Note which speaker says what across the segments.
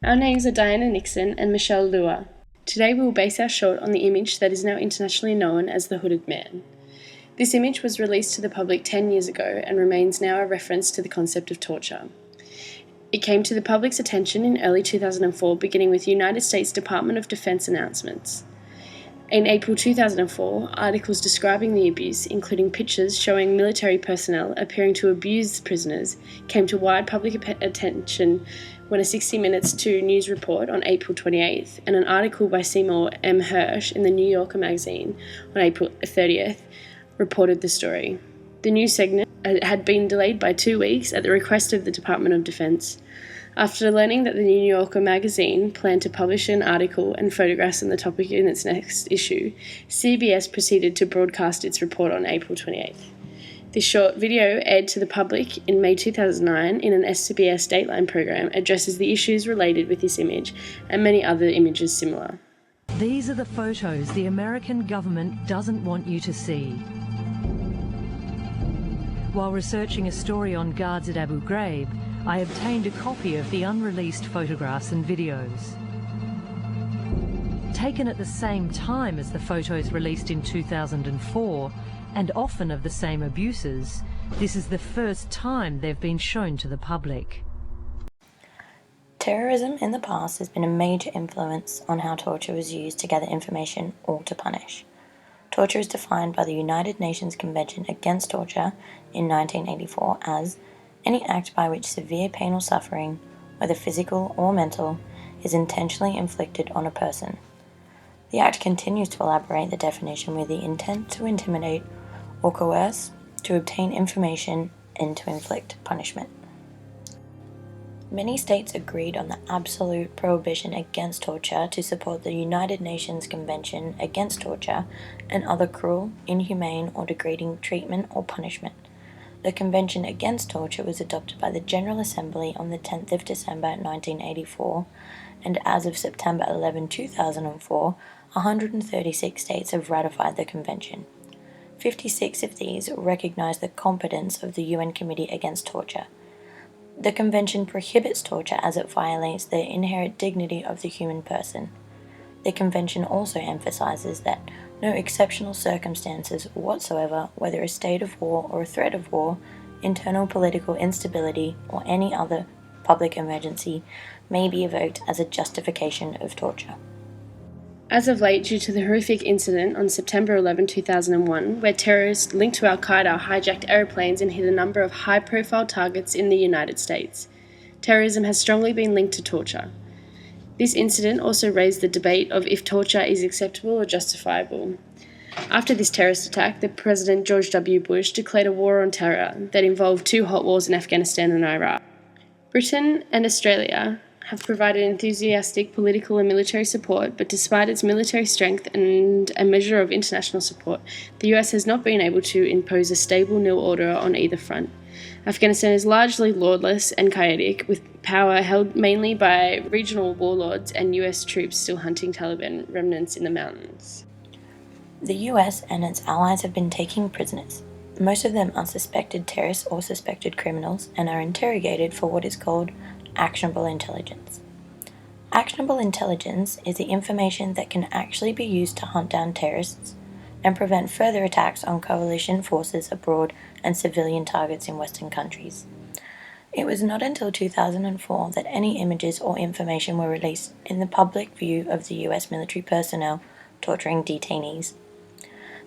Speaker 1: Our names are Diana Nixon and Michelle Luhr. Today we will base our short on the image that is now internationally known as the Hooded Man. This image was released to the public 10 years ago and remains now a reference to the concept of torture. It came to the public's attention in early 2004, beginning with United States Department of Defense announcements. In April 2004, articles describing the abuse, including pictures showing military personnel appearing to abuse prisoners, came to wide public attention when a 60 Minutes 2 news report on April 28th and an article by Seymour M. Hersh in the New Yorker magazine on April 30th reported the story. The news segment had been delayed by 2 weeks at the request of the Department of Defense. After learning that the New Yorker magazine planned to publish an article and photographs on the topic in its next issue, CBS proceeded to broadcast its report on April 28th. This short video, aired to the public in May 2009 in an SBS Dateline program, addresses the issues related with this image and many other images similar.
Speaker 2: These are the photos the American government doesn't want you to see. While researching a story on guards at Abu Ghraib, I obtained a copy of the unreleased photographs and videos. Taken at the same time as the photos released in 2004, and often of the same abuses, this is the first time they've been shown to the public.
Speaker 3: Terrorism in the past has been a major influence on how torture was used to gather information or to punish. Torture is defined by the United Nations Convention Against Torture in 1984 as any act by which severe pain or suffering, whether physical or mental, is intentionally inflicted on a person. The Act continues to elaborate the definition with the intent to intimidate or coerce, to obtain information, and to inflict punishment. Many states agreed on the absolute prohibition against torture to support the United Nations Convention Against Torture and other cruel, inhumane, or degrading treatment or punishment. The Convention Against Torture was adopted by the General Assembly on the 10th of December 1984, and as of September 11, 2004, 136 states have ratified the Convention. 56 of these recognize the competence of the UN Committee Against Torture. The Convention prohibits torture as it violates the inherent dignity of the human person. The Convention also emphasizes that no exceptional circumstances whatsoever, whether a state of war or a threat of war, internal political instability, or any other public emergency, may be evoked as a justification of torture.
Speaker 1: As of late, due to the horrific incident on September 11, 2001, where terrorists linked to Al-Qaeda hijacked aeroplanes and hit a number of high-profile targets in the United States, terrorism has strongly been linked to torture. This incident also raised the debate of if torture is acceptable or justifiable. After this terrorist attack, the President George W. Bush declared a war on terror that involved 2 hot wars in Afghanistan and Iraq. Britain and Australia have provided enthusiastic political and military support, but despite its military strength and a measure of international support, the US has not been able to impose a stable new order on either front. Afghanistan is largely lawless and chaotic, with power held mainly by regional warlords and US troops still hunting Taliban remnants in the mountains.
Speaker 3: The US and its allies have been taking prisoners. Most of them are suspected terrorists or suspected criminals and are interrogated for what is called actionable intelligence. Actionable intelligence is the information that can actually be used to hunt down terrorists and prevent further attacks on coalition forces abroad and civilian targets in Western countries. It was not until 2004 that any images or information were released in the public view of the US military personnel torturing detainees.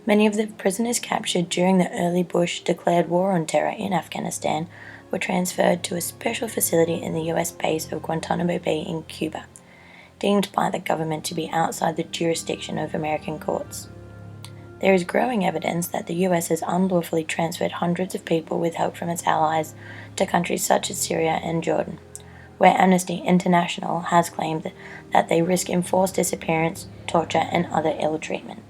Speaker 3: Many of the prisoners captured during the early Bush-declared war on terror in Afghanistan were transferred to a special facility in the US base of Guantanamo Bay in Cuba, deemed by the government to be outside the jurisdiction of American courts. There is growing evidence that the US has unlawfully transferred hundreds of people with help from its allies to countries such as Syria and Jordan, where Amnesty International has claimed that they risk enforced disappearance, torture, and other ill treatment.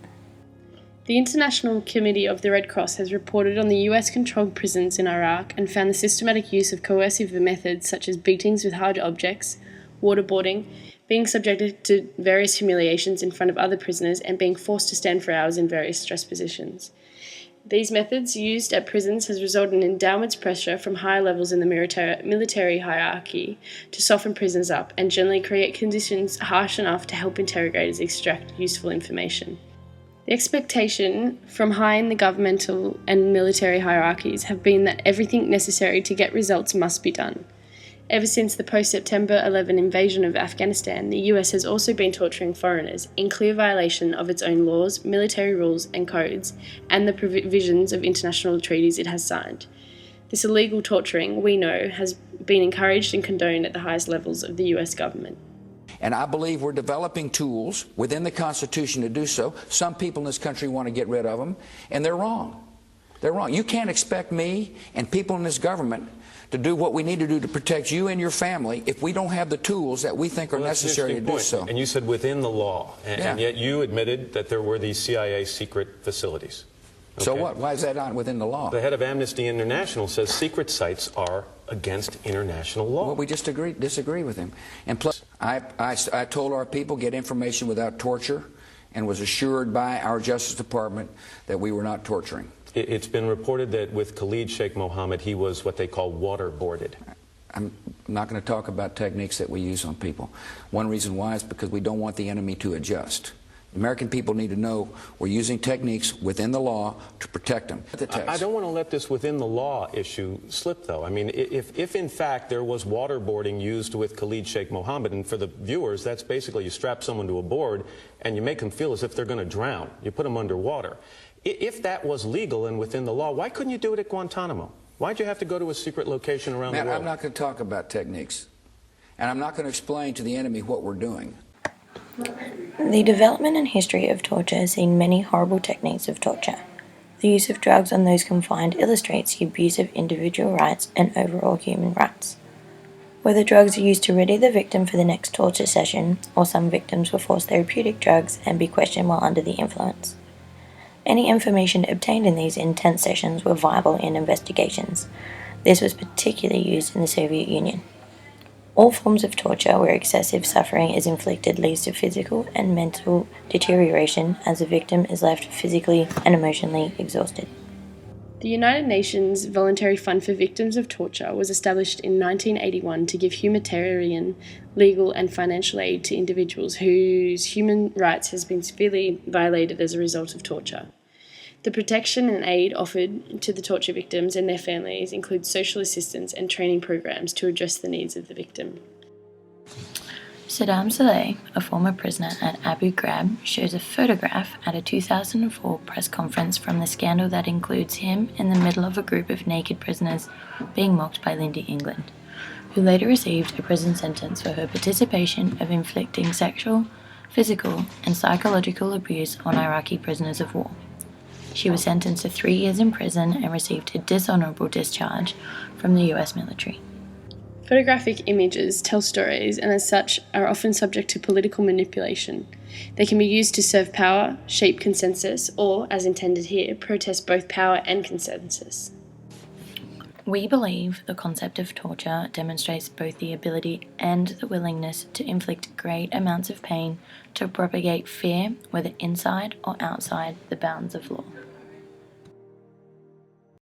Speaker 1: The International Committee of the Red Cross has reported on the US-controlled prisons in Iraq and found the systematic use of coercive methods such as beatings with hard objects, waterboarding, being subjected to various humiliations in front of other prisoners, and being forced to stand for hours in various stress positions. These methods used at prisons has resulted in downwards pressure from higher levels in the military hierarchy to soften prisoners up and generally create conditions harsh enough to help interrogators extract useful information. The expectation from high in the governmental and military hierarchies have been that everything necessary to get results must be done. Ever since the post-September 11 invasion of Afghanistan, the US has also been torturing foreigners in clear violation of its own laws, military rules and codes, and the provisions of international treaties it has signed. This illegal torturing, we know, has been encouraged and condoned at the highest levels of the US government.
Speaker 4: And I believe we're developing tools within the Constitution to do so. Some people in this country want to get rid of them, and they're wrong. They're wrong. You can't expect me and people in this government to do what we need to do to protect you and your family if we don't have the tools that we think are necessary to do so.
Speaker 5: And you said within the law, and yet you admitted that there were these CIA secret facilities. Okay.
Speaker 4: So what? Why is that not within the law?
Speaker 5: The head of Amnesty International says secret sites are against international law.
Speaker 4: Well, we just disagree with him. And plus, I told our people get information without torture and was assured by our Justice Department that we were not torturing.
Speaker 5: It's been reported that with Khalid Sheikh Mohammed, he was what they call waterboarded.
Speaker 4: I'm not going to talk about techniques that we use on people. One reason why is because we don't want the enemy to adjust. American people need to know we're using techniques within the law to protect them.
Speaker 5: I don't want to let this within the law issue slip, though. I mean, if in fact there was waterboarding used with Khalid Sheikh Mohammed, and for the viewers, that's basically you strap someone to a board and you make them feel as if they're going to drown. You put them underwater. If that was legal and within the law, why couldn't you do it at Guantanamo? Why'd you have to go to a secret location around the world?
Speaker 4: I'm not going to talk about techniques, and I'm not going to explain to the enemy what we're doing.
Speaker 3: The development and history of torture has seen many horrible techniques of torture. The use of drugs on those confined illustrates the abuse of individual rights and overall human rights. Whether drugs are used to ready the victim for the next torture session, or some victims were forced therapeutic drugs and be questioned while under the influence. Any information obtained in these intense sessions were viable in investigations. This was particularly used in the Soviet Union. All forms of torture where excessive suffering is inflicted leads to physical and mental deterioration as the victim is left physically and emotionally exhausted.
Speaker 1: The United Nations Voluntary Fund for Victims of Torture was established in 1981 to give humanitarian, legal and financial aid to individuals whose human rights has been severely violated as a result of torture. The protection and aid offered to the torture victims and their families include social assistance and training programs to address the needs of the victim.
Speaker 3: Saddam Saleh, a former prisoner at Abu Ghraib, shows a photograph at a 2004 press conference from the scandal that includes him in the middle of a group of naked prisoners being mocked by Lindy England, who later received a prison sentence for her participation of inflicting sexual, physical, and psychological abuse on Iraqi prisoners of war. She was sentenced to 3 years in prison and received a dishonorable discharge from the US military.
Speaker 1: Photographic images tell stories and as such are often subject to political manipulation. They can be used to serve power, shape consensus, or, as intended here, protest both power and consensus.
Speaker 3: We believe the concept of torture demonstrates both the ability and the willingness to inflict great amounts of pain to propagate fear, whether inside or outside the bounds of law.